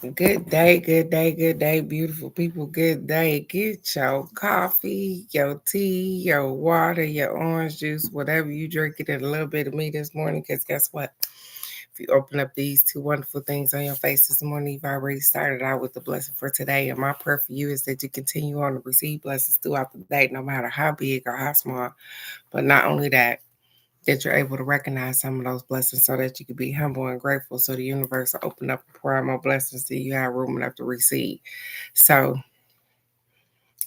Good day, good day, good day, beautiful people. Good day. Get your coffee, your tea, your water, your orange juice, whatever you drink it, and a little bit of me this morning. Because guess what? If you open up these two wonderful things on your face this morning, you've already started out with the blessing for today. And my prayer for you is that you continue on to receive blessings throughout the day, no matter how big or how small. But not only that you're able to recognize some of those blessings so that you can be humble and grateful so the universe will open up and pour out more blessings so you have room enough to receive. So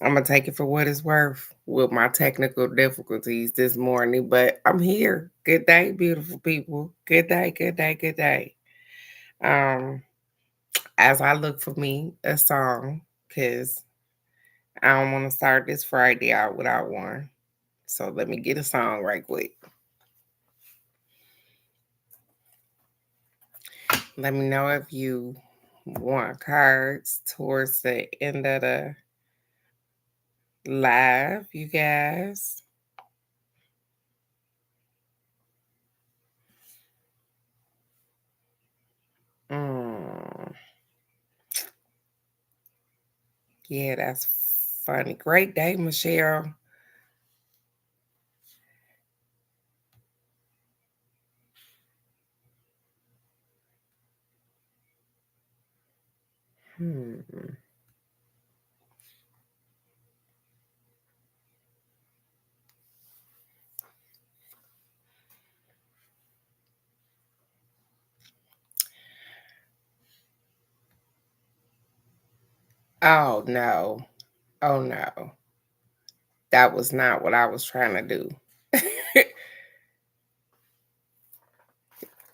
I'm going to take it for what it's worth with my technical difficulties this morning, but I'm here. Good day, beautiful people. Good day, good day, good day. Um, as I look for me a song, because I don't want to start this Friday out without one. So let me get a song right quick. Let me know if you want cards towards the end of the live, you guys. Mm, yeah, that's funny. Great day, Michelle. Hmm. Oh, no. Oh, no. That was not what I was trying to do.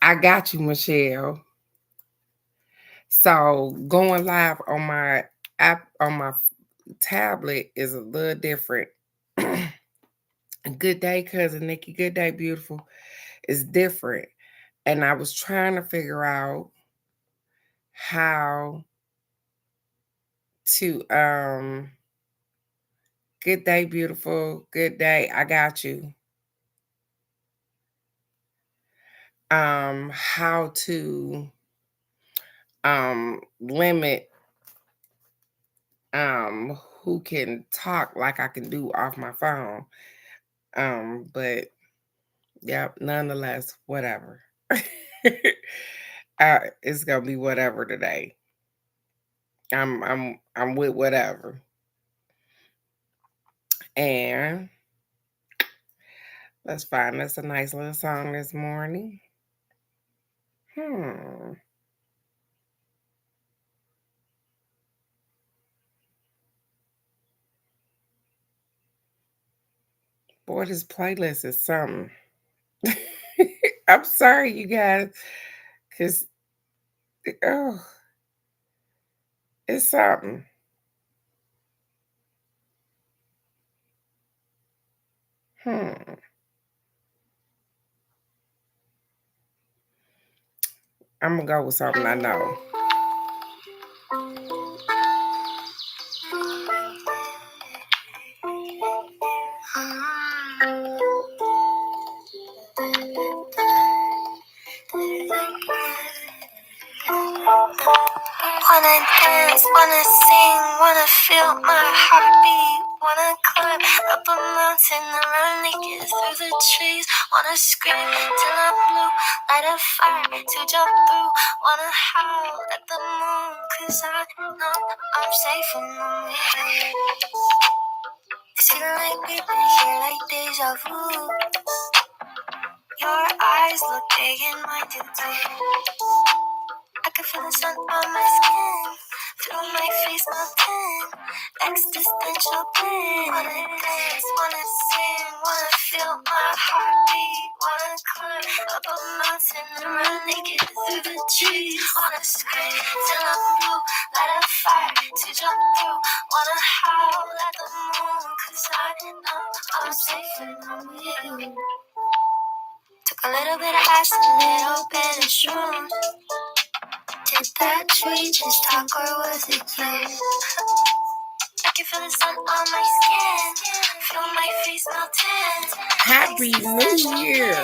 I got you, Michelle. So going live on my app on my tablet is a little different. Good day, cousin Nikki. Good day, beautiful. It's different. And I was trying to figure out how to good day, beautiful. Good day. I got you. How to limit who can talk like I can do off my phone. But yep, nonetheless, whatever. It's gonna be whatever today. I'm with whatever. And let's find us a nice little song this morning. Hmm. Boy, this playlist is something. I'm sorry, you guys, because oh, it's something. Hmm. I'm gonna go with something I know. Wanna dance, wanna sing, wanna feel my heartbeat. Wanna climb up a mountain and run naked through the trees. Wanna scream till I'm blue, light a fire to jump through. Wanna howl at the moon, cause I know I'm safe in the wind. It's feeling like we've been here like deja vu. Your eyes look big and mine do too. I can feel the sun on my skin, feel my face melting, existential pain. Wanna dance, wanna sing, wanna feel my heartbeat. Wanna climb up a mountain and run naked through the trees. Wanna scream till I'm blue, light a fire to jump through. Wanna howl at the moon, cause I know I'm safe and I'm with you. Took a little bit of ice, a little bit of shrooms. Did that tree just talk or was it you? I can feel the sun on my skin, feel my face melting. Happy New Year.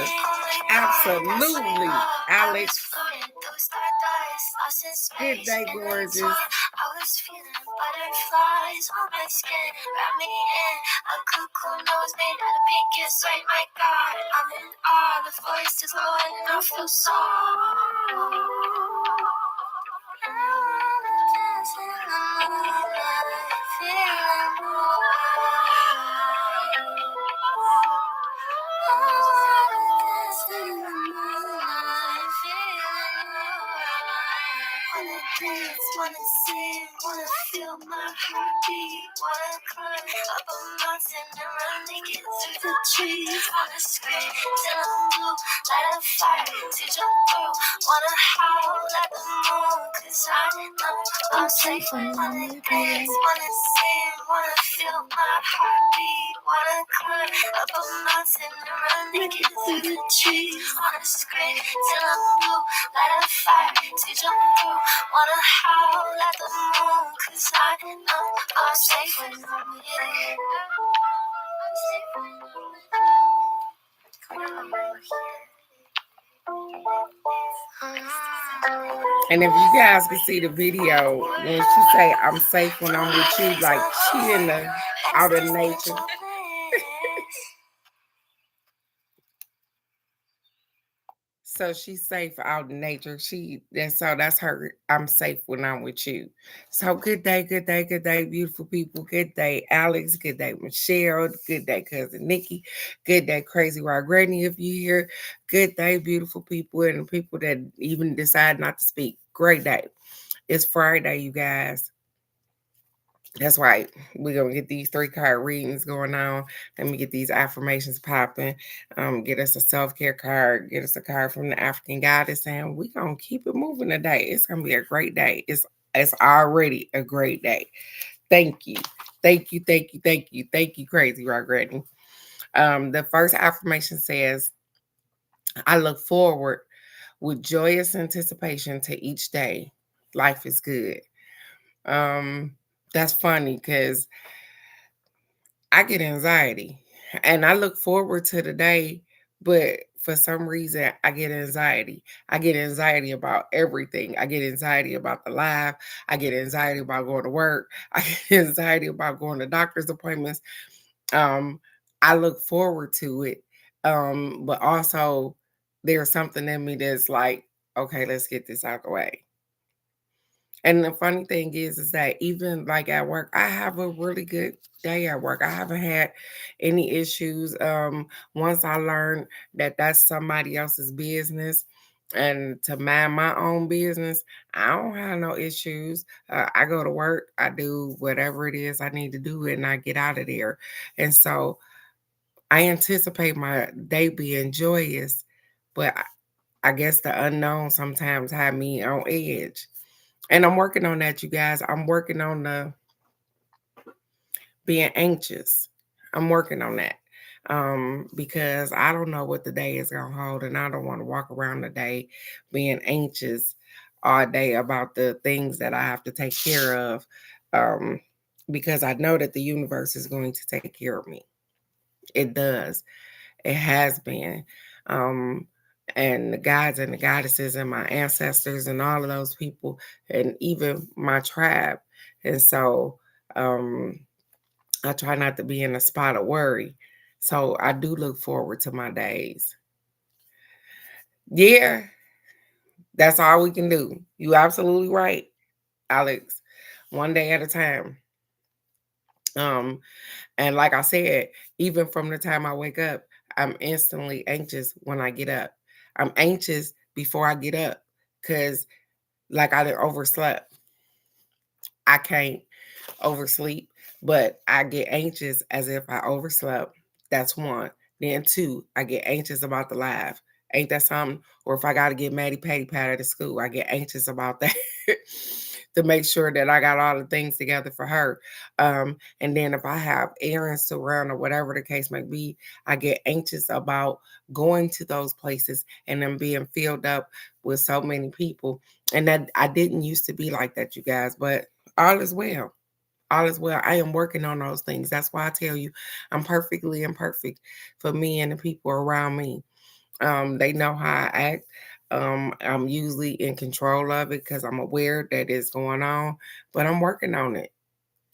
Absolutely, Alex. Good day, gorgeous. I was feeling butterflies on my skin. Wrap me in a cuckoo nose made out of pink and sweat. My God, I'm in awe. The forest is glowing and I feel so. Wanna dance, wanna sing, wanna feel my heartbeat. Wanna climb up a mountain and run naked through the trees. Wanna scream till I'm blue, light a fire to jump through. Wanna howl at the moon, 'cause I know I'm safe when I'm in dance. Wanna sing, wanna feel my heartbeat. Wanna climb up a mountain and run naked through the trees. Wanna scream till I'm blue, light a fire to jump through. Wanna howl at the moon, 'cause I know I'm safe when I'm with you. I'm safe when I'm with you. And if you guys can see the video, when she say I'm safe when I'm with you, like she in the out of nature. So she's safe out in nature. That's her. I'm safe when I'm with you. So good day, good day, good day, beautiful people. Good day, Alex. Good day, Michelle. Good day, cousin Nikki. Good day, Crazy Rock Granny. If you here, good day, beautiful people, and people that even decide not to speak. Great day. It's Friday, you guys. That's right. We're gonna get these 3-card readings going on. Let me get these affirmations popping. Get us a self-care card, get us a card from the African Goddess, and we're gonna keep it moving today. It's gonna be a great day. It's already a great day. Thank you. Thank you, thank you, thank you, thank you, Crazy Rock Granny. The first affirmation says, I look forward with joyous anticipation to each day. Life is good. That's funny because I get anxiety and I look forward to the day, but for some reason I get anxiety. I get anxiety about everything. I get anxiety about the live. I get anxiety about going to work. I get anxiety about going to doctor's appointments. Um, I look forward to it. But also there's something in me that's like, okay, let's get this out the way. And the funny thing is that even like at work, I have a really good day at work. I haven't had any issues. Once I learned that that's somebody else's business and to mind my own business, I don't have no issues. I go to work, I do whatever it is I need to do, and I get out of there. And so I anticipate my day being joyous, but I guess the unknown sometimes have me on edge. And I'm working on that, you guys. I'm working on the being anxious. I'm working on that. Because I don't know what the day is gonna hold, and I don't want to walk around the day being anxious all day about the things that I have to take care of. Because I know that the universe is going to take care of me. It does. It has been. And the gods and the goddesses and my ancestors and all of those people and even my tribe. And so I try not to be in a spot of worry. So I do look forward to my days. Yeah, that's all we can do. You absolutely right, Alex. One day at a time. And like I said, even from the time I wake up, I'm instantly anxious when I get up. I'm anxious before I get up because like I done overslept. I can't oversleep, but I get anxious as if I overslept. That's one. Then two, I get anxious about the live. Ain't that something? Or if I got to get Maddie Patty Pat to school, I get anxious about that to make sure that I got all the things together for her. And then if I have errands to run or whatever the case may be, I get anxious about going to those places and them being filled up with so many people. And that I didn't used to be like that, you guys, but all is well. All is well. I am working on those things. That's why I tell you I'm perfectly imperfect for me and the people around me. They know how I act. I'm usually in control of it because I'm aware that it's going on, but I'm working on it.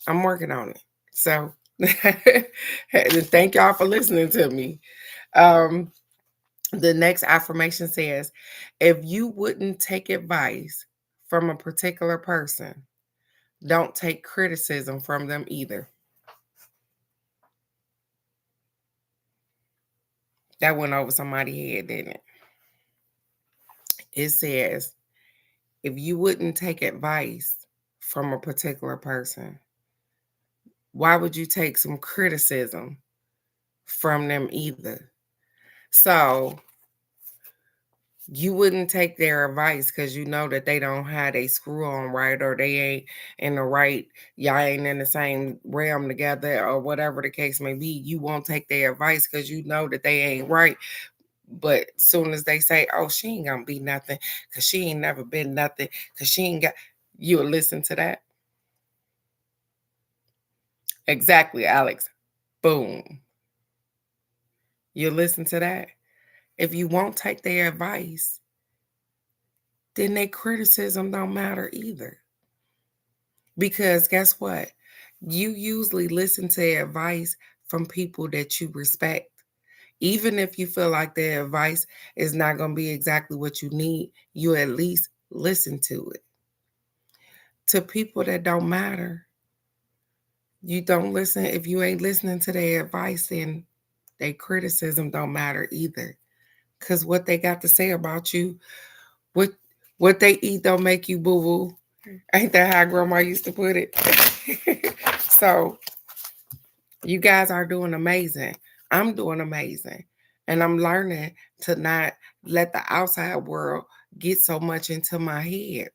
I'm working on it. So thank y'all for listening to me. Um, the next affirmation says, if you wouldn't take advice from a particular person, don't take criticism from them either. That went over somebody's head, didn't it? It says, if you wouldn't take advice from a particular person, why would you take some criticism from them either? So you wouldn't take their advice because you know that they don't have a screw on right, or they ain't in the right, y'all ain't in the same realm together, or whatever the case may be. You won't take their advice because you know that they ain't right. But soon as they say, oh, she ain't gonna be nothing because she ain't never been nothing because she ain't got, you'll listen to that. Exactly, Alex. Boom. You'll listen to that. If you won't take their advice, then their criticism don't matter either. Because guess what? You usually listen to advice from people that you respect. Even if you feel like their advice is not going to be exactly what you need, you at least listen to it. To people that don't matter, you don't listen. If you ain't listening to their advice, then their criticism don't matter either. Because what they got to say about you, what what they eat don't make you boo-boo. Ain't that how grandma used to put it? So you guys are doing amazing. I'm doing amazing. And I'm learning to not let the outside world get so much into my head.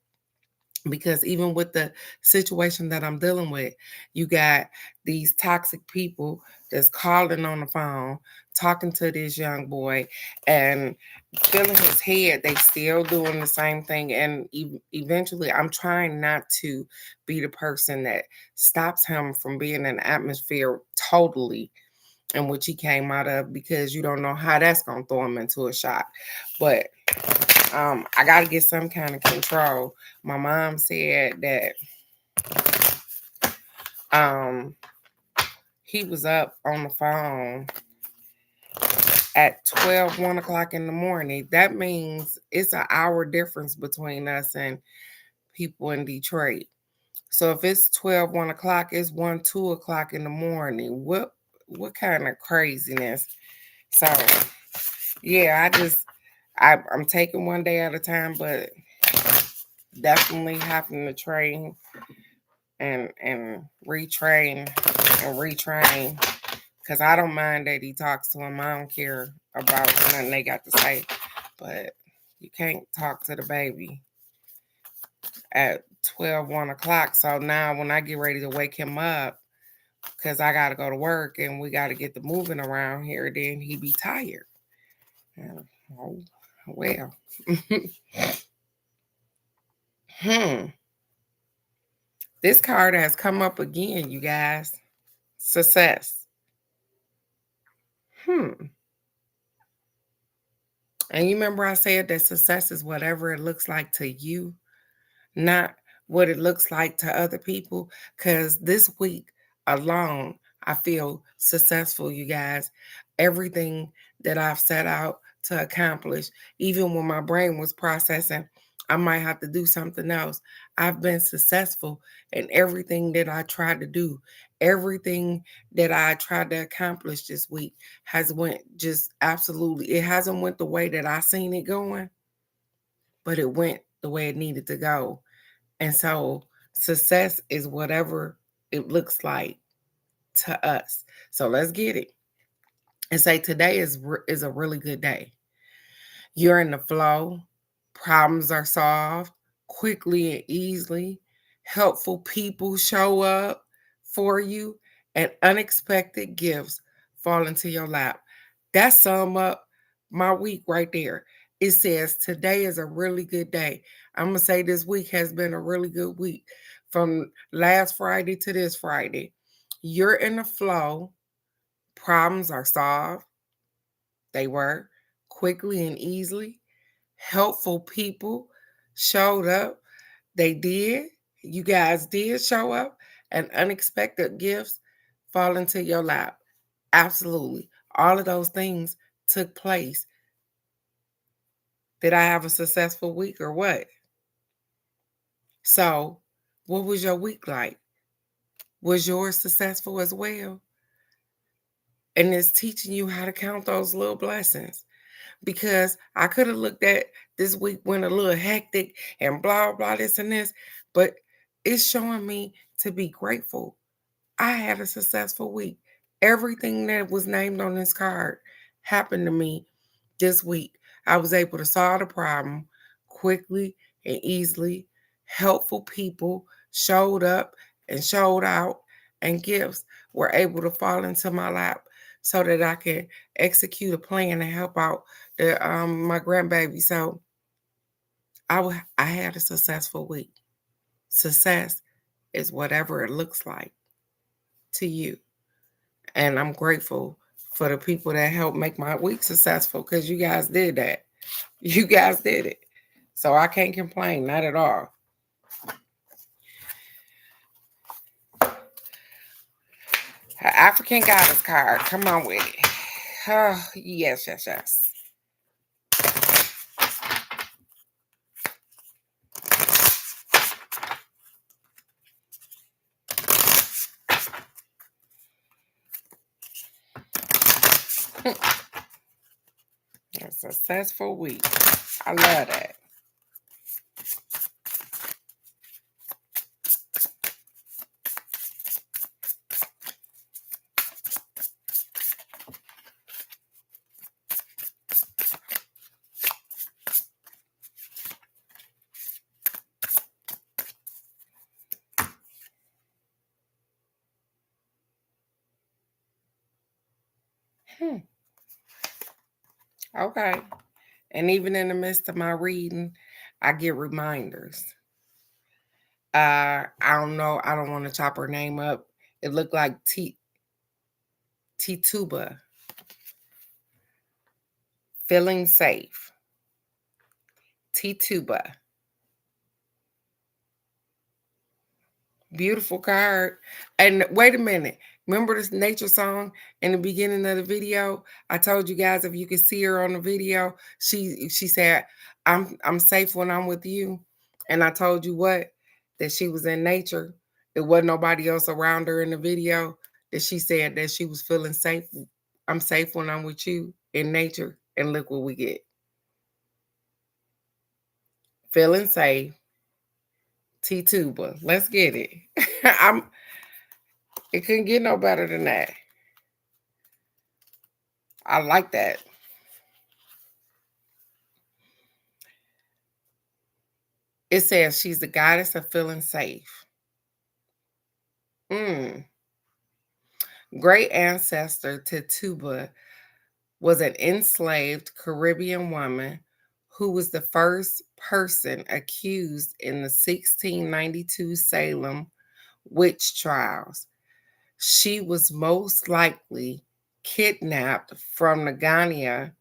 Because even with the situation that I'm dealing with, you got these toxic people that's calling on the phone, talking to this young boy, and filling his head. They still doing the same thing. And eventually, I'm trying not to be the person that stops him from being in an atmosphere totally in which he came out of, because you don't know how that's going to throw him into a shot. But I got to get some kind of control. My mom said that he was up on the phone at 1 o'clock in the morning. That means it's an hour difference between us and people in Detroit. So if it's 1 o'clock, it's 2 o'clock in the morning. What kind of craziness? So yeah, I'm taking one day at a time, but definitely having to train and retrain and retrain, because I don't mind that he talks to him. I don't care about nothing they got to say, but you can't talk to the baby at 1 o'clock. So now when I get ready to wake him up, because I got to go to work and we got to get the moving around here, then he be tired. Oh, well. This card has come up again, you guys. Success. And you remember I said that success is whatever it looks like to you, not what it looks like to other people. Because this week alone, I feel successful, you guys. Everything that I've set out to accomplish, even when my brain was processing, I might have to do something else. I've been successful in everything that I tried to do. Everything that I tried to accomplish this week has went just absolutely. It hasn't went the way that I seen it going, but it went the way it needed to go. And so success is whatever it looks like to us. So let's get it and say today is a really good day. You're in the flow. Problems are solved quickly and easily. Helpful people show up for you, and unexpected gifts fall into your lap. That sum up my week right there. It says today is a really good day. I'm going to say this week has been a really good week from last Friday to this Friday. You're in the flow. Problems are solved. They were quickly and easily. Helpful people showed up. They did. You guys did show up, and unexpected gifts fall into your lap. Absolutely. All of those things took place. Did I have a successful week or what? So, what was your week like? Was yours successful as well? And it's teaching you how to count those little blessings. Because I could have looked at this week went a little hectic and blah, blah, this and this, but it's showing me to be grateful. I had a successful week. Everything that was named on this card happened to me this week. I was able to solve the problem quickly and easily. Helpful people showed up and showed out, and gifts were able to fall into my lap so that I could execute a plan to help out my grandbaby. So I had a successful week. Success is whatever it looks like to you. And I'm grateful for the people that helped make my week successful because you guys did that. You guys did it. So I can't complain, not at all. African Goddess card. Come on with it. Oh, yes, yes, yes. A successful week. I love that. Okay. And even in the midst of my reading, I get reminders. I don't know. I don't want to chop her name up. It looked like Tituba. Feeling safe. Tituba. Beautiful card. And wait a minute. Remember this nature song in the beginning of the video? I told you guys if you could see her on the video, she said, I'm safe when I'm with you. And I told you what? That she was in nature. There wasn't nobody else around her in the video. That she said that she was feeling safe. I'm safe when I'm with you in nature. And look what we get. Feeling safe. Tituba. Let's get it. It couldn't get no better than that. I like that. It says she's the goddess of feeling safe. Great ancestor Tituba was an enslaved Caribbean woman who was the first person accused in the 1692 Salem witch trials. She was most likely kidnapped from the Ghana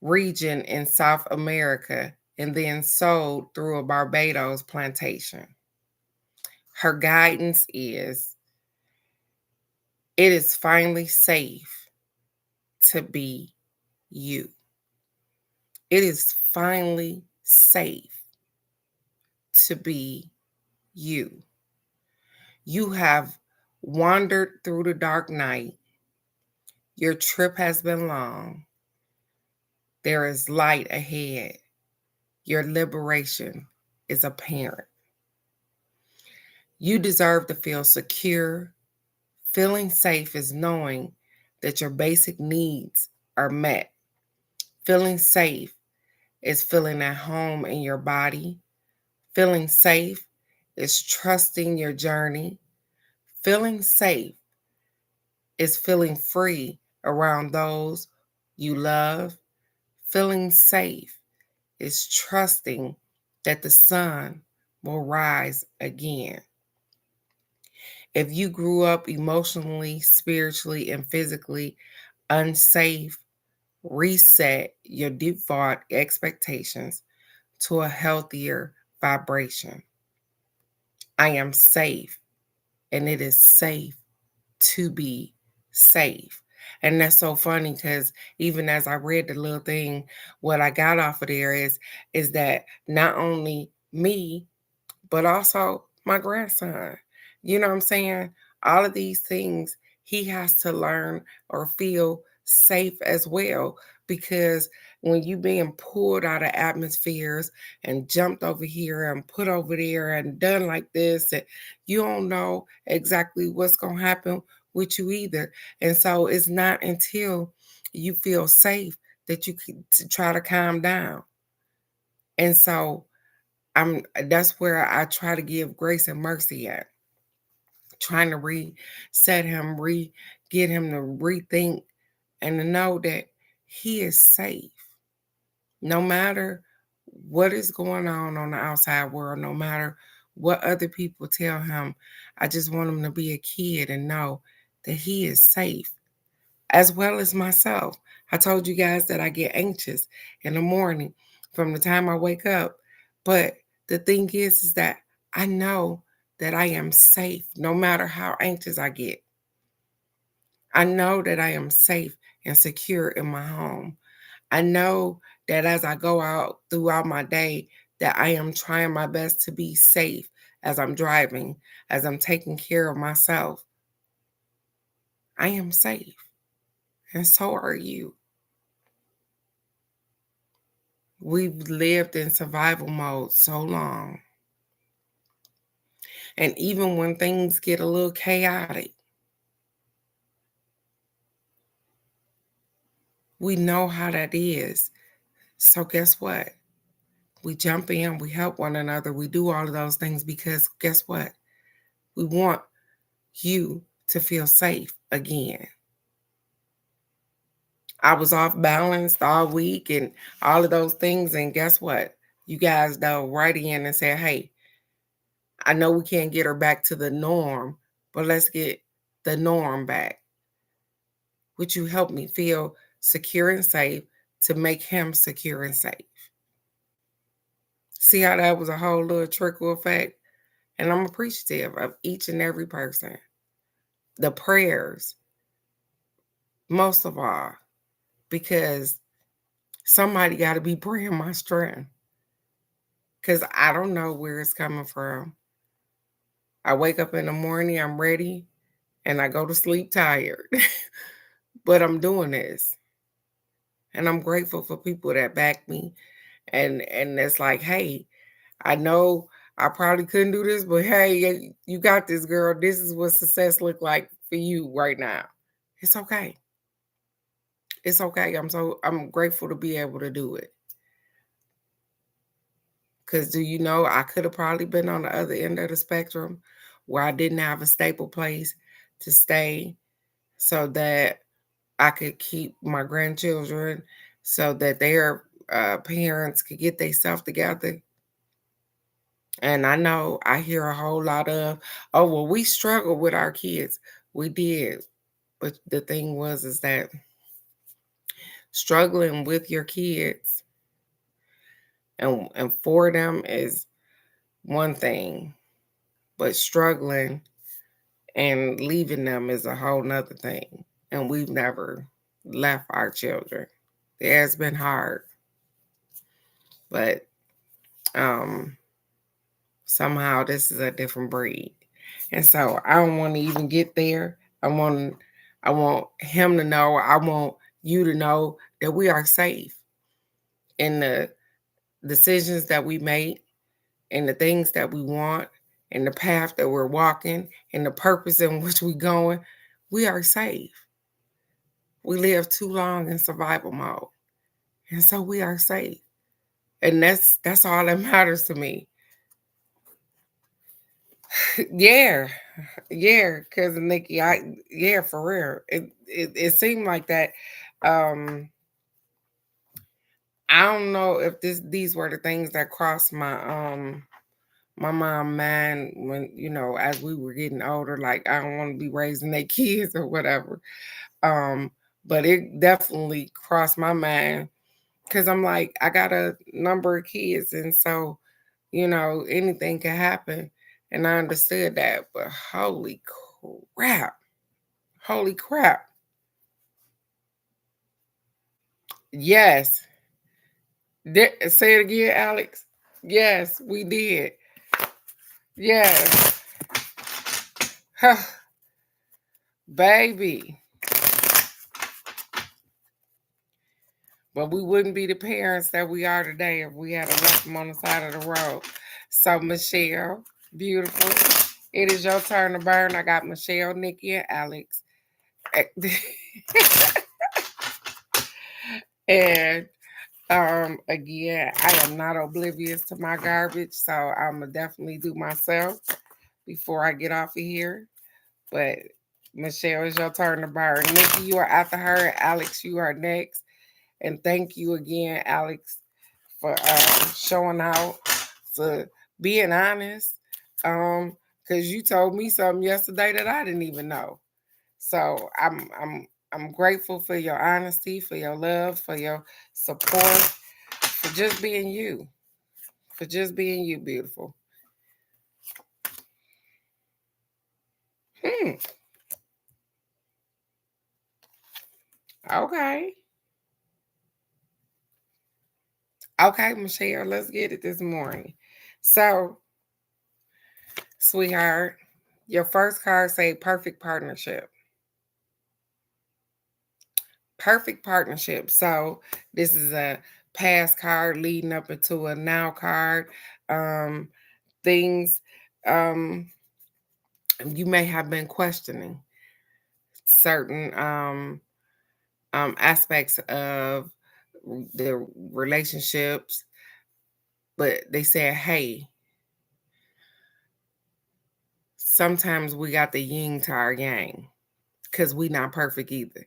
region in South America and then sold through a Barbados plantation. Her guidance is, it is finally safe to be you. It is finally safe to be you. You have wandered through the dark night. Your trip has been long. There is light ahead. Your liberation is apparent. You deserve to feel secure. Feeling safe is knowing that your basic needs are met. Feeling safe is feeling at home in your body. Feeling safe is trusting your journey. Feeling safe is feeling free around those you love. Feeling safe is trusting that the sun will rise again. If you grew up emotionally, spiritually, and physically unsafe, reset your default expectations to a healthier vibration. I am safe, and it is safe to be safe. And that's so funny because even as I read the little thing, what I got off of there is that not only me, but also my grandson. You know what I'm saying? All of these things he has to learn or feel safe as well, because when you being pulled out of atmospheres and jumped over here and put over there and done like this, and you don't know exactly what's going to happen with you either. And so it's not until you feel safe that you can try to calm down. And so that's where I try to give grace and mercy at. Trying to reset him, get him to rethink and to know that he is safe. No matter what is going on the outside world, no matter what other people tell him, I just want him to be a kid and know that he is safe, as well as myself. I told you guys that I get anxious in the morning from the time I wake up. But the thing is that I know that I am safe no matter how anxious I get. I know that I am safe and secure in my home. I know that as I go out throughout my day, that I am trying my best to be safe as I'm driving, as I'm taking care of myself. I am safe, and so are you. We've lived in survival mode so long. And even when things get a little chaotic, we know how that is. So guess what? We jump in, we help one another, we do all of those things because guess what? We want you to feel safe again. I was off balance all week and all of those things. And guess what? You guys dove right in and said, hey, I know we can't get her back to the norm, but let's get the norm back. Would you help me feel secure and safe to make him secure and safe? See how that was a whole little trickle effect? And I'm appreciative of each and every person. The prayers, most of all, because somebody got to be praying my strength. Because I don't know where it's coming from. I wake up in the morning, I'm ready, and I go to sleep tired. But I'm doing this. And I'm grateful for people that back me. And it's like, hey, I know I probably couldn't do this, but hey, you got this, girl. This is what success look like for you right now. It's okay. It's okay. I'm grateful to be able to do it. Because do you know, I could have probably been on the other end of the spectrum where I didn't have a stable place to stay so that I could keep my grandchildren, so that their parents could get themselves together. And I know I hear a whole lot of, oh, well, we struggled with our kids. We did. But the thing is that struggling with your kids and for them is one thing, but struggling and leaving them is a whole nother thing. And we've never left our children. It has been hard, but somehow this is a different breed. And so I don't want to even get there. I want him to know, I want you to know that we are safe in the decisions that we make, in the things that we want, in the path that we're walking, in the purpose in which we're going. We are safe. We live too long in survival mode. And so we are safe. And that's all that matters to me. Yeah. Yeah, cousin Nikki. Yeah, for real. It seemed like that. Um I don't know if these were the things that crossed my mom mind when, as we were getting older, like I don't want to be raising their kids or whatever. But it definitely crossed my mind because I'm like, I got a number of kids, and so anything can happen, and I understood that. But crap, holy crap, yes. Say it again, Alex. Yes, we did. Yes, baby. But we wouldn't be the parents that we are today if we had left them on the side of the road. So, Michelle, beautiful. It is your turn to burn. I got Michelle, Nikki, and Alex. And again, I am not oblivious to my garbage, so I'm gonna definitely do myself before I get off of here. But Michelle, it's your turn to burn. Nikki, you are after her. Alex, you are next. And thank you again, Alex, for showing out, for being honest. Because you told me something yesterday that I didn't even know. So I'm grateful for your honesty, for your love, for your support, for just being you. For just being you, beautiful. Hmm. Okay. Okay, Michelle, let's get it this morning. So, sweetheart, your first card say perfect partnership. Perfect partnership. So this is a past card leading up into a now card. Um, things you may have been questioning certain aspects of the relationships, but they said, hey, sometimes we got the yin to our yang because we not perfect either.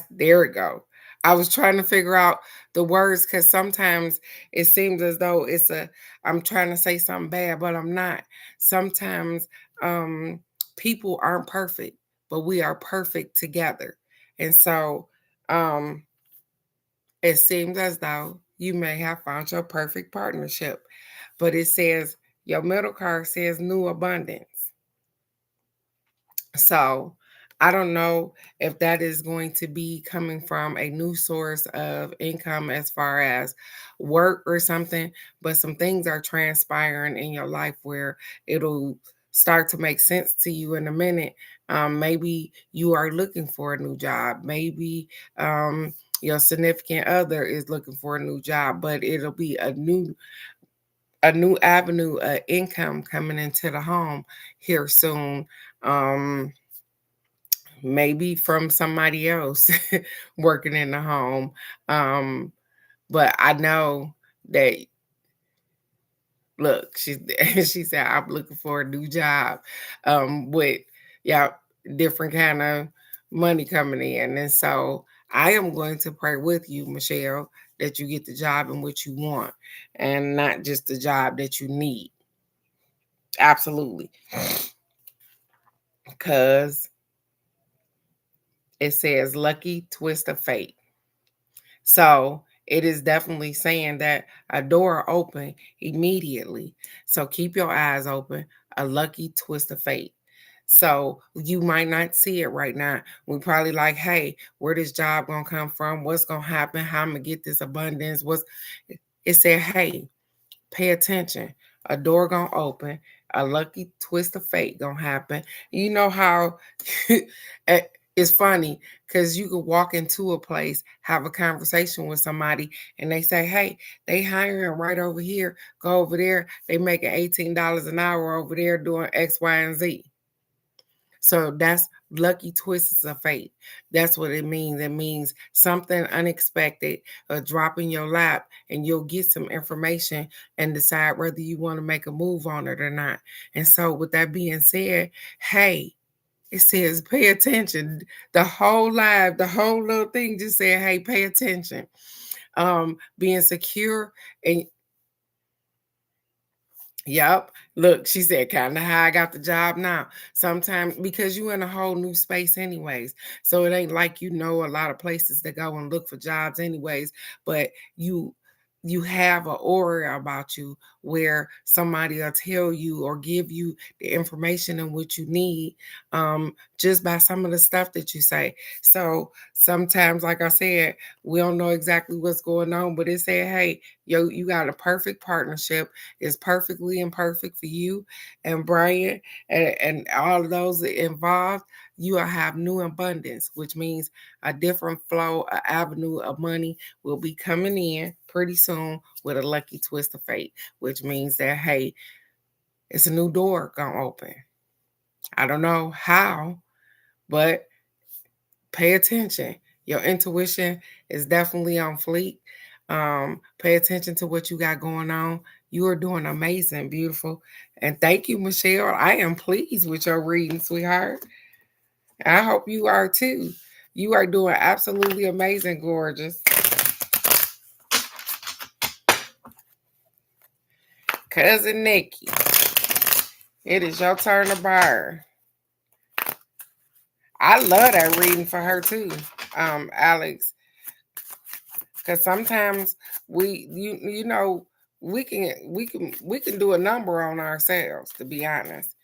There it go. I was trying to figure out the words because sometimes it seems as though I'm trying to say something bad, but I'm not. Sometimes um people aren't perfect, but we are perfect together. And so um it seems as though you may have found your perfect partnership. But it says your middle card says new abundance. So I don't know if that is going to be coming from a new source of income as far as work or something, but some things are transpiring in your life where it'll start to make sense to you in a minute. Maybe you are looking for a new job. Maybe your significant other is looking for a new job, but it'll be a new avenue of income coming into the home here soon. Maybe from somebody else working in the home. Um, but I know that look, she she said I'm looking for a new job with yeah, different kind of money coming in. And so I am going to pray with you, Michelle, that you get the job in which you want and not just the job that you need. Absolutely. Because it says lucky twist of fate. So it is definitely saying that a door open immediately. So keep your eyes open. A lucky twist of fate. So you might not see it right now. We probably like, hey, where this job gonna come from? What's gonna happen? How I'm gonna get this abundance? It said, hey, pay attention. A door gonna open. A lucky twist of fate gonna happen. You know how it's funny because you could walk into a place, have a conversation with somebody, and they say, "Hey, they hiring right over here. Go over there. They making $18 an hour over there doing X, Y, and Z." So that's lucky twists of fate. That's what it means. It means something unexpected, a drop in your lap, and you'll get some information and decide whether you want to make a move on it or not. And so, with that being said, hey, it says pay attention. The whole little thing just said, hey, pay attention. Being secure and Yep. Look, she said, kind of how I got the job now. Sometimes because you in a whole new space anyways. So it ain't like you know a lot of places to go and look for jobs anyways, but you have an aura about you where somebody will tell you or give you the information and what you need just by some of the stuff that you say. So sometimes, like I said, we don't know exactly what's going on, but it said, hey, yo, you got a perfect partnership. It's perfectly imperfect for you and Brian and all of those involved. You will have new abundance, which means a different flow, an avenue of money will be coming in pretty soon with a lucky twist of fate, which means that, hey, it's a new door gonna open. I don't know how, but pay attention. Your intuition is definitely on fleek. Pay attention to what you got going on. You are doing amazing, beautiful. And thank you, Michelle. I am pleased with your reading, sweetheart. I hope you are too. You are doing absolutely amazing, gorgeous. Cousin Nikki, it is your turn to burn. I love that reading for her too, Alex. Because sometimes you know we can do a number on ourselves, to be honest.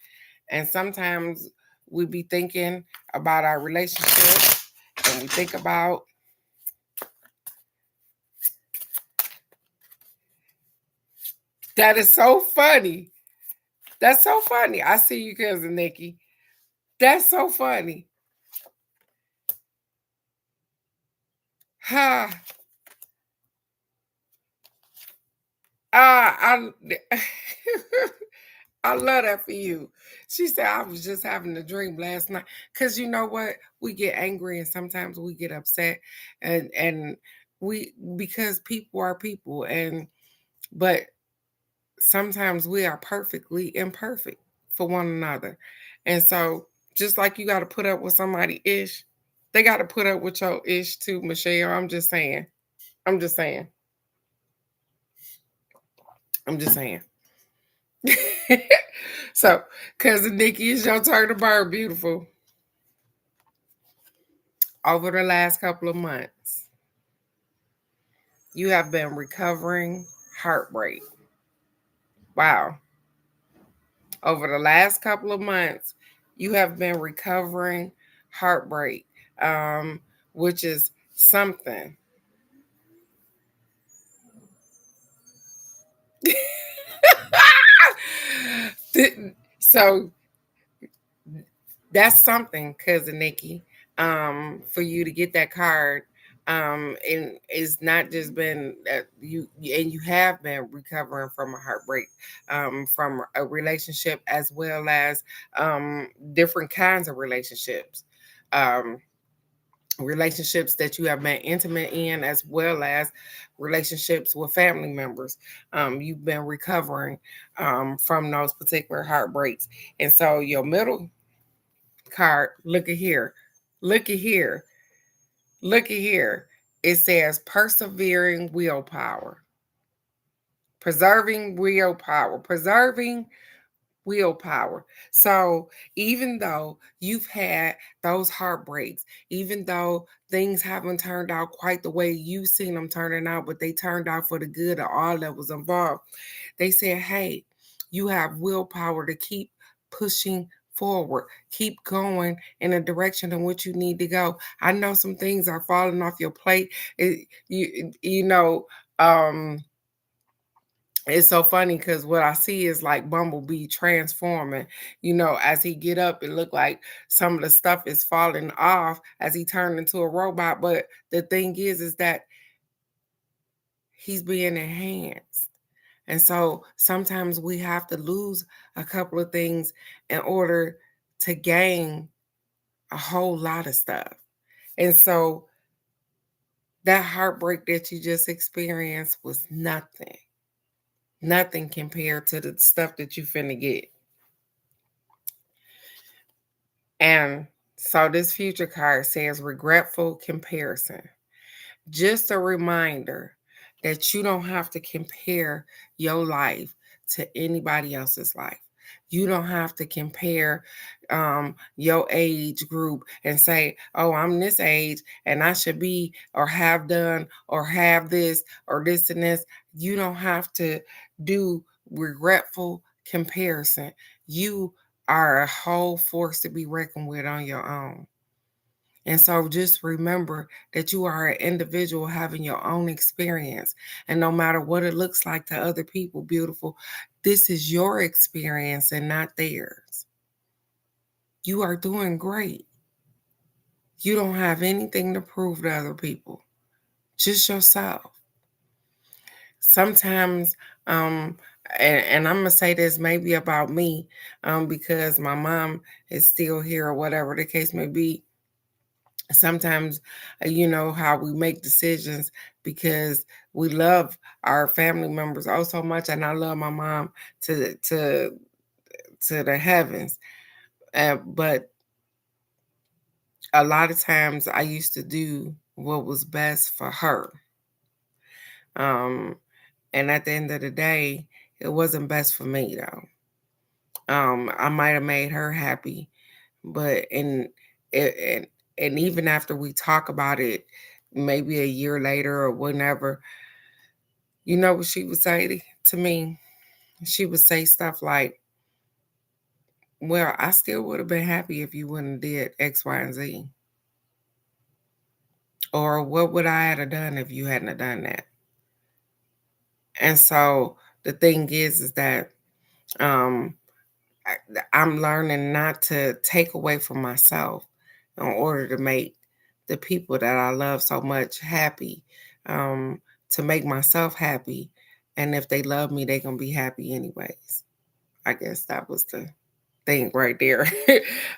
And sometimes we be thinking about our relationship and we think about that is so funny. That's so funny. I see you, cousin Nikki. That's so funny. Ha. I I love that for you. She said, I was just having a dream last night. Cause you know what? We get angry and sometimes we get upset and we because people are people and but sometimes we are perfectly imperfect for one another. And so just like you gotta put up with somebody ish, they gotta put up with your ish too, Michelle. I'm just saying. I'm just saying. I'm just saying. So, cousin Nikki, it's your turn to burn, beautiful. Over the last couple of months, you have been recovering heartbreak. Wow. Over the last couple of months, you have been recovering heartbreak, um, which is something. So that's something, cousin Nikki, for you to get that card. And it's not just been you, and you have been recovering from a heartbreak, from a relationship as well as different kinds of relationships. Um, Relationships that you have been intimate in as well as relationships with family members. You've been recovering from those particular heartbreaks. And so your middle card, look at here. Look at here. Look at here. It says persevering willpower. Preserving willpower. Preserving willpower. So even though you've had those heartbreaks, even though things haven't turned out quite the way you've seen them turning out, but they turned out for the good of all that was involved, they said, hey, you have willpower to keep pushing forward, keep going in a direction in which you need to go. I know some things are falling off your plate. You know, it's so funny because what I see is like Bumblebee transforming. You know, as he get up, it looked like some of the stuff is falling off as he turned into a robot. But the thing is that he's being enhanced. And so sometimes we have to lose a couple of things in order to gain a whole lot of stuff. And so that heartbreak that you just experienced was nothing. Nothing compared to the stuff that you finna get. And so this future card says regretful comparison. Just a reminder that you don't have to compare your life to anybody else's life. You don't have to compare your age group and say, oh, I'm this age and I should be or have done or have this or this and this. You don't have to do regretful comparison. You are a whole force to be reckoned with on your own. And so just remember that you are an individual having your own experience. And no matter what it looks like to other people, beautiful, this is your experience and not theirs. You are doing great. You don't have anything to prove to other people, just yourself. Sometimes, and I'm going to say this maybe about me, because my mom is still here or whatever the case may be. Sometimes, how we make decisions because we love our family members oh so much, and I love my mom to the heavens. But a lot of times I used to do what was best for her. And at the end of the day, it wasn't best for me though. I might have made her happy, but and and even after we talk about it, maybe a year later or whenever, you know what she would say to me? She would say stuff like, "Well, I still would have been happy if you wouldn't have did X, Y, and Z." Or what would I have done if you hadn't have done that? And so the thing is that um, I, I'm learning not to take away from myself in order to make the people that I love so much happy, to make myself happy. And if they love me, they're going to be happy anyways. I guess that was the thing right there.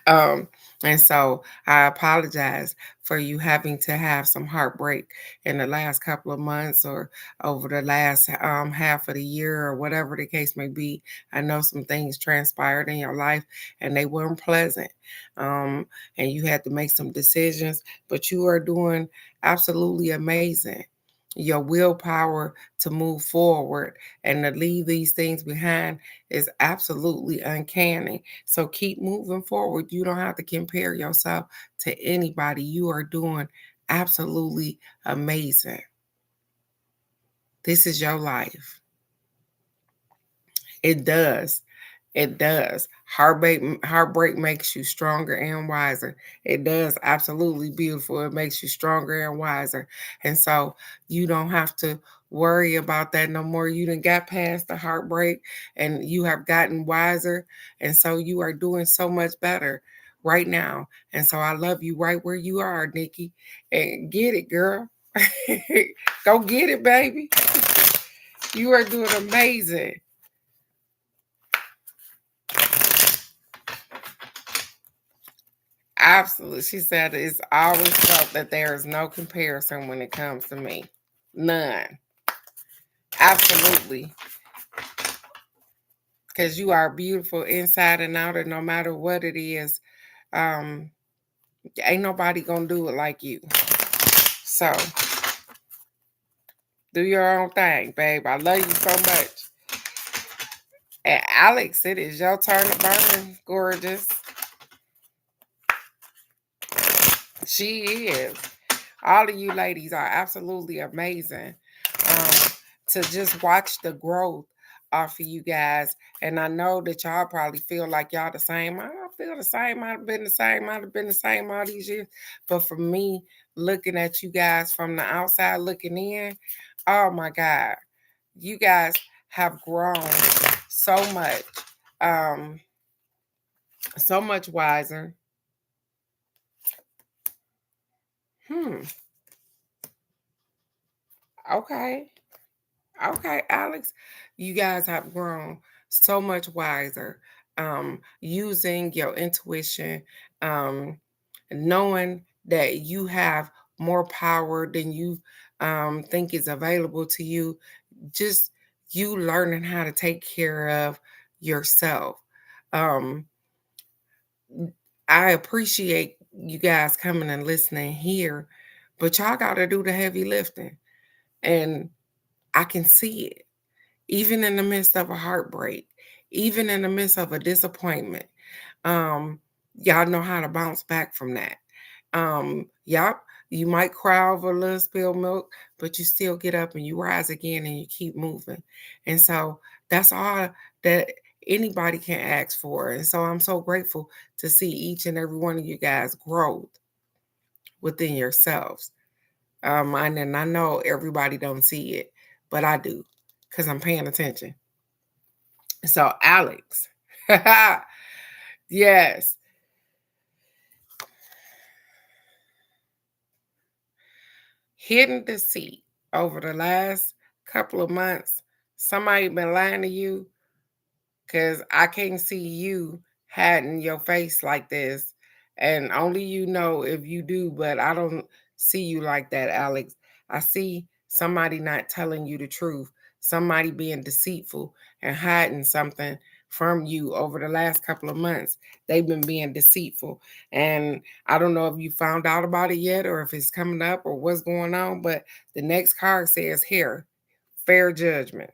um, and so I apologize for you having to have some heartbreak in the last couple of months or over the last half of the year or whatever the case may be. I know some things transpired in your life and they weren't pleasant. And you had to make some decisions, but you are doing absolutely amazing. Your willpower to move forward and to leave these things behind is absolutely uncanny. So keep moving forward. You don't have to compare yourself to anybody. You are doing absolutely amazing. This is your life. It does. It does. Heartbreak makes you stronger and wiser. It does absolutely beautiful. It makes you stronger and wiser. And so you don't have to worry about that no more. You done got past the heartbreak and you have gotten wiser. And so you are doing so much better right now. And so I love you right where you are, Nikki. And get it, girl. Go get it, baby. You are doing amazing. Absolutely. She said it's always felt that there is no comparison when it comes to me. None. Absolutely. Because you are beautiful inside and out, and no matter what it is, um, ain't nobody gonna do it like you. So do your own thing, babe. I love you so much. And Alex, it is your turn to burn, gorgeous. She is. All of you ladies are absolutely amazing. Um, to just watch the growth off of you guys. And I know that y'all probably feel like y'all the same. I don't feel the same. I've been the same. I've been the same all these years. But for me, looking at you guys from the outside looking in, oh my God, you guys have grown so much, um, so much wiser. Hmm. Okay. Okay, Alex, you guys have grown so much wiser, using your intuition, um, knowing that you have more power than you think is available to you. Just you learning how to take care of yourself. Um, I appreciate you guys coming and listening here, but y'all got to do the heavy lifting. And I can see it. even in the midst of a heartbreak, even in the midst of a disappointment. Um, y'all know how to bounce back from that. Yup, you might cry over a little spilled milk, but you still get up and you rise again and you keep moving. And so that's all that anybody can ask for. And so I'm so grateful to see each and every one of you guys grow within yourselves. And I know everybody don't see it, but I do because I'm paying attention. So Alex, yes, hidden deceit over the last couple of months. Somebody been lying to you because I can't see you hiding your face like this. And only you know if you do, but I don't see you like that, Alex. I see somebody not telling you the truth, somebody being deceitful and hiding something from you over the last couple of months. They've been being deceitful. And I don't know if you found out about it yet or if it's coming up or what's going on, but the next card says here, fair judgment.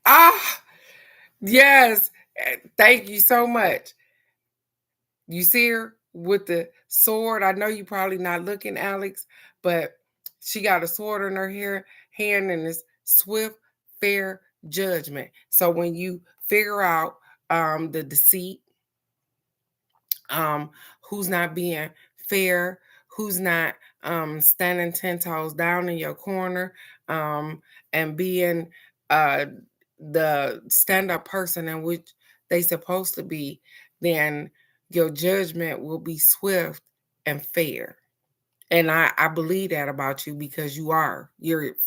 Ah, yes. Thank you so much. You see her with the sword. I know you probably not looking, Alex, but she got a sword in her hand and it's swift, fair judgment. So when you figure out the deceit, um, who's not being fair, who's not standing 10 toes down in your corner, and being uh, the stand up person in which they supposed to be, then your judgment will be swift and fair. And I believe that about you because you're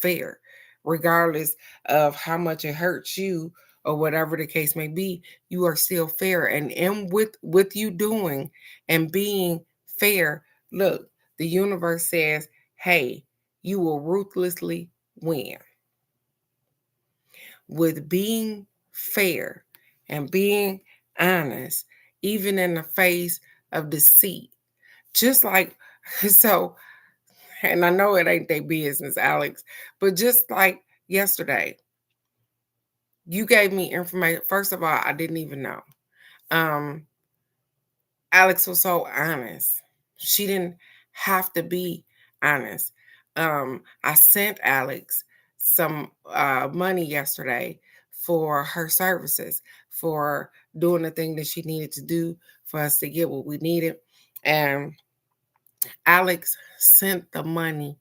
fair, regardless of how much it hurts you or whatever the case may be, you are still fair. And with you doing and being fair, look, the universe says, hey, you will ruthlessly win. With being fair and being honest, even in the face of deceit. Just like so and I know it ain't their business, Alex, but just like yesterday, you gave me information. First of all, I didn't even know. Um, Alex was so honest. She didn't have to be honest. I sent Alex some money yesterday for her services, for doing the thing that she needed to do for us to get what we needed. And Alex sent the money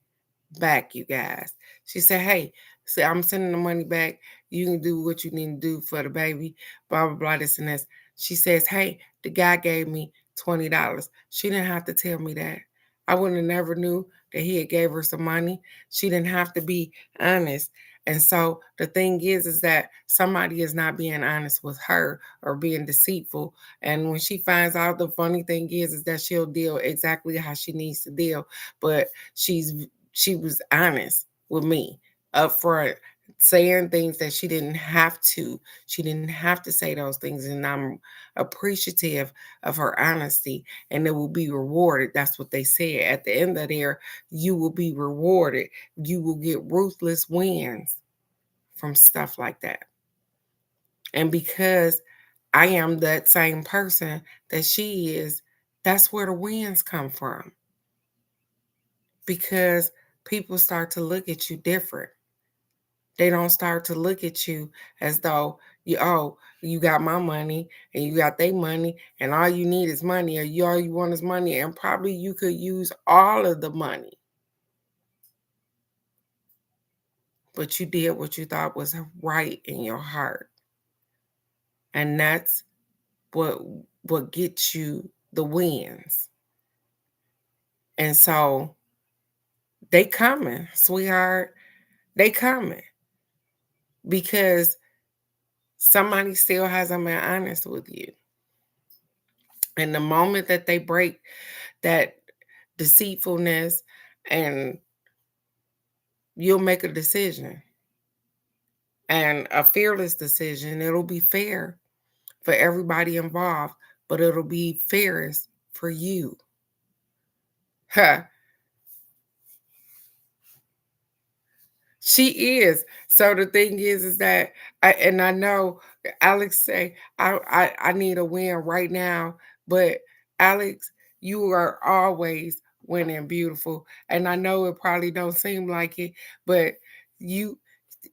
back, you guys. She said, hey, see, I'm sending the money back. You can do what you need to do for the baby, blah, blah, blah, this and this. She says, hey, the guy gave me $20. She didn't have to tell me that. I wouldn't have never knew that he had gave her some money. She didn't have to be honest. And so the thing is that somebody is not being honest with her or being deceitful. And when she finds out, the funny thing is that she'll deal exactly how she needs to deal. But she was honest with me up front, saying things that she didn't have to. She didn't have to say those things. And I'm appreciative of her honesty, and it will be rewarded. That's what they said. At the end of there, you will be rewarded. You will get ruthless wins from stuff like that. And because I am that same person that she is, that's where the wins come from. Because people start to look at you different. They don't start to look at you as though you got my money and you got their money and all you need is money, or all you want is money, and probably you could use all of the money. But you did what you thought was right in your heart. And that's what gets you the wins. And so they coming, sweetheart. They coming because somebody still hasn't been honest with you. And the moment that they break that deceitfulness, and you'll make a decision, and a fearless decision, it'll be fair for everybody involved, but it'll be fairest for you. Huh. She is. So the thing is that I know Alex say I need a win right now, but Alex, you are always winning beautiful. And I know it probably don't seem like it, but you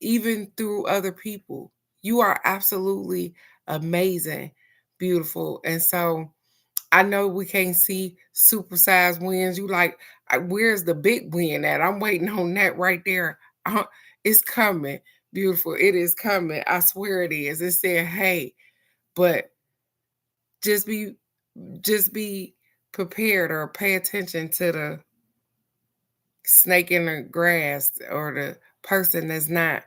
even through other people, you are absolutely amazing, beautiful. And so I know we can't see supersized wins. You like, where's the big win at? I'm waiting on that right there. It's coming, beautiful. It is coming. I swear it is. It said, "Hey," but just be, just be prepared or pay attention to the snake in the grass or the person that's not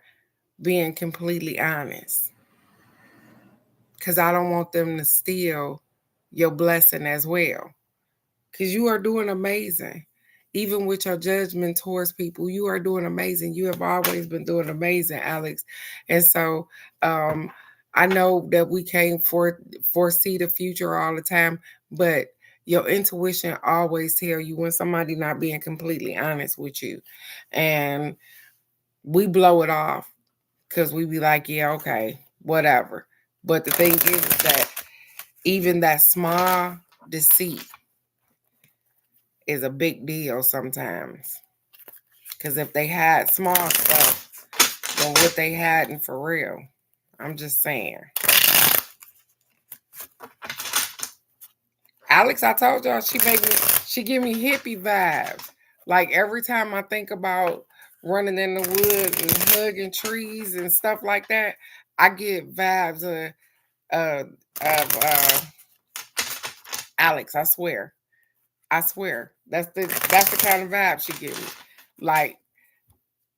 being completely honest. Because I don't want them to steal your blessing as well. Because you are doing amazing. Even with your judgment towards people, you are doing amazing. You have always been doing amazing, Alex. And so um, I know that we can't foresee the future all the time, but your intuition always tell you when somebody not being completely honest with you. And we blow it off because we be like, yeah, okay, whatever. But the thing is that even that small deceit is a big deal sometimes. Because if they had small stuff, then what they had in for real. I'm just saying. Alex, I told y'all she give me hippie vibes. Like every time I think about running in the woods and hugging trees and stuff like that, I get vibes uh, of Alex. I swear. I swear. That's the kind of vibe she gives me. Like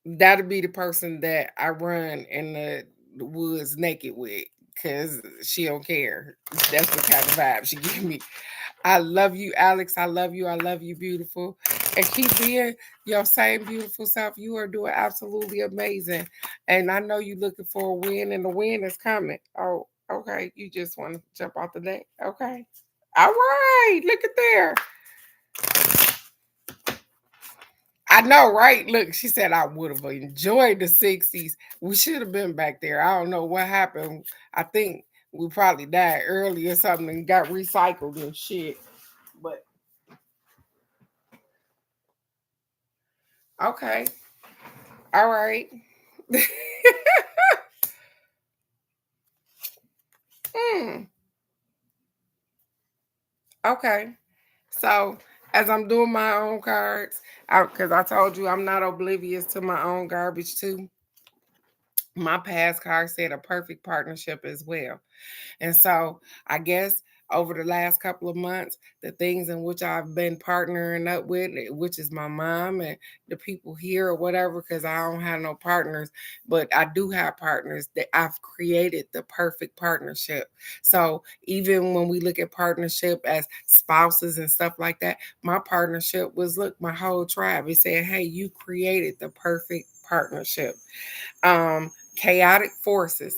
that'll be the person that I run in the woods naked with because she don't care. That's the kind of vibe she give me. I love you, Alex. I love you. I love you, beautiful. And keep being your same beautiful self. You are doing absolutely amazing. And I know you're looking for a win, and the win is coming. Oh, okay. You just want to jump off the deck. Okay. All right. Look at there. I know, right? Look, she said I would have enjoyed the 60s. We should have been back there. I don't know what happened. I think we probably died early or something and got recycled and shit. But okay. All right. Hmm. Okay. So as I'm doing my own cards, because I told you I'm not oblivious to my own garbage too. My past card said a perfect partnership as well. And so I guess over the last couple of months, the things in which I've been partnering up with, which is my mom and the people here or whatever, because I don't have no partners, but I do have partners that I've created the perfect partnership. So even when we look at partnership as spouses and stuff like that, my partnership was look, my whole tribe. It said, hey, you created the perfect partnership. Chaotic forces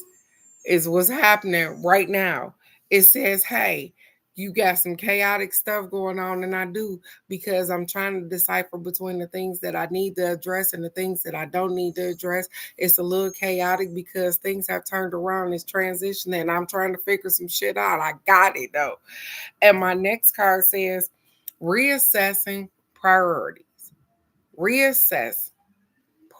is what's happening right now. It says, hey, you got some chaotic stuff going on, and I do because I'm trying to decipher between the things that I need to address and the things that I don't need to address. It's a little chaotic because things have turned around, it's transitioning, and I'm trying to figure some shit out. I got it though. And my next card says, reassessing priorities. Reassess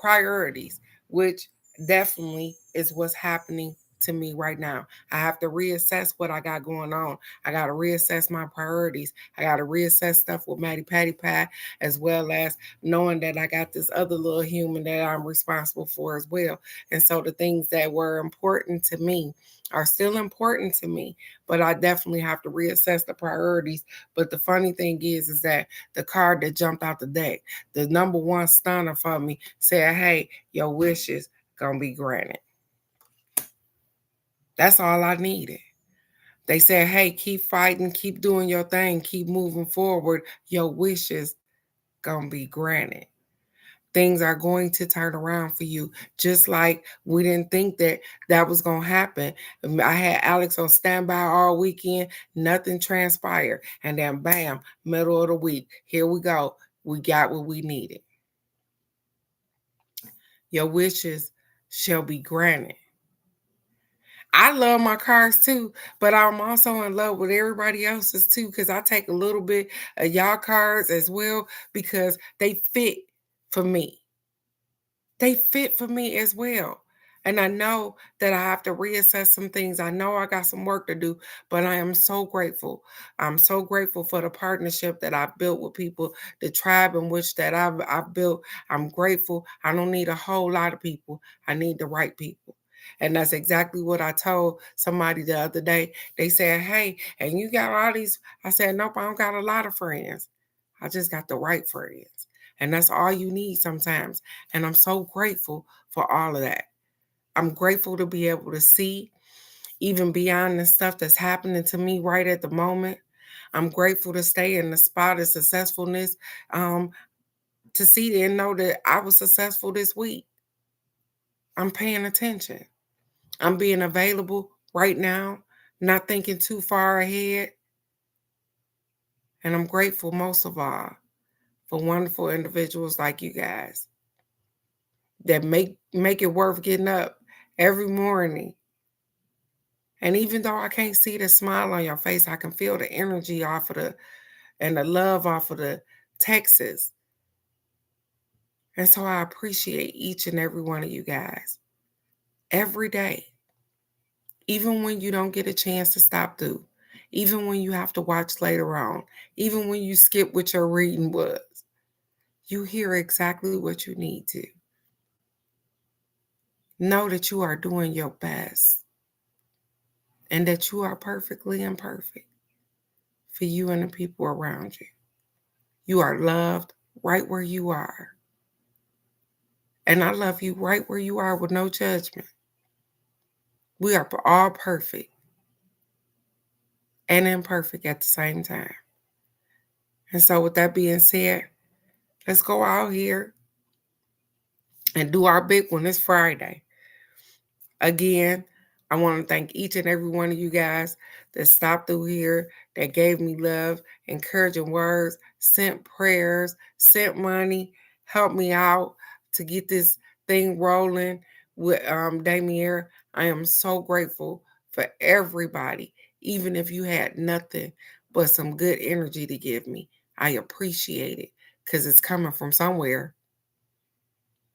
priorities, which definitely is what's happening to me right now. I have to reassess what I got going on. I got to reassess my priorities. I got to reassess stuff with Maddie Patty Pie, as well as knowing that I got this other little human that I'm responsible for as well. And so the things that were important to me are still important to me, but I definitely have to reassess the priorities. But the funny thing is that the card that jumped out the deck, the number one stunner for me, said, hey, your wishes gonna be granted. That's all I needed. They said, hey, keep fighting, keep doing your thing, keep moving forward. Your wishes gonna be granted. Things are going to turn around for you, just like we didn't think that that was going to happen. I had Alex on standby all weekend, nothing transpired, and then bam, middle of the week, here we go, we got what we needed. Your wishes shall be granted. I love my cars too, but I'm also in love with everybody else's too, because I take a little bit of y'all cards as well because they fit for me. They fit for me as well. And I know that I have to reassess some things. I know I got some work to do, but I am so grateful. I'm so grateful for the partnership that I've built with people, the tribe in which that I've built. I'm grateful. I don't need a whole lot of people. I need the right people. And that's exactly what I told somebody the other day. They said, "Hey, and you got all these." I said, "Nope, I don't got a lot of friends. I just got the right friends." And that's all you need sometimes. And I'm so grateful for all of that. I'm grateful to be able to see even beyond the stuff that's happening to me right at the moment. I'm grateful to stay in the spot of successfulness, to see and know that I was successful this week. I'm paying attention. I'm being available right now, not thinking too far ahead. And I'm grateful most of all for wonderful individuals like you guys that make it worth getting up every morning. And even though I can't see the smile on your face, I can feel the energy off of the love off of the texts. And so I appreciate each and every one of you guys every day, even when you don't get a chance to stop through, even when you have to watch later on, even when you skip what your reading was, you hear exactly what you need to. Know that you are doing your best and that you are perfectly imperfect for you and the people around you. You are loved right where you are. And I love you right where you are with no judgment. We are all perfect and imperfect at the same time. And so, with that being said, let's go out here and do our big one. It's Friday. Again, I want to thank each and every one of you guys that stopped through here, that gave me love, encouraging words, sent prayers, sent money, helped me out to get this thing rolling with Damier. I am so grateful for everybody, even if you had nothing but some good energy to give me. I appreciate it because it's coming from somewhere,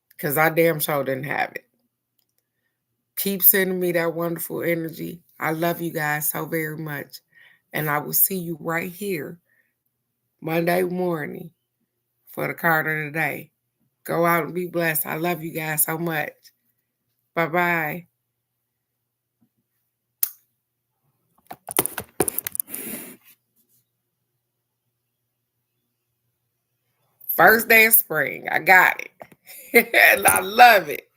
because I damn sure didn't have it. Keep sending me that wonderful energy. I love you guys so very much. And I will see you right here Monday morning for the card of the day. Go out and be blessed. I love you guys so much. Bye-bye. First day of spring. I got it. And I love it.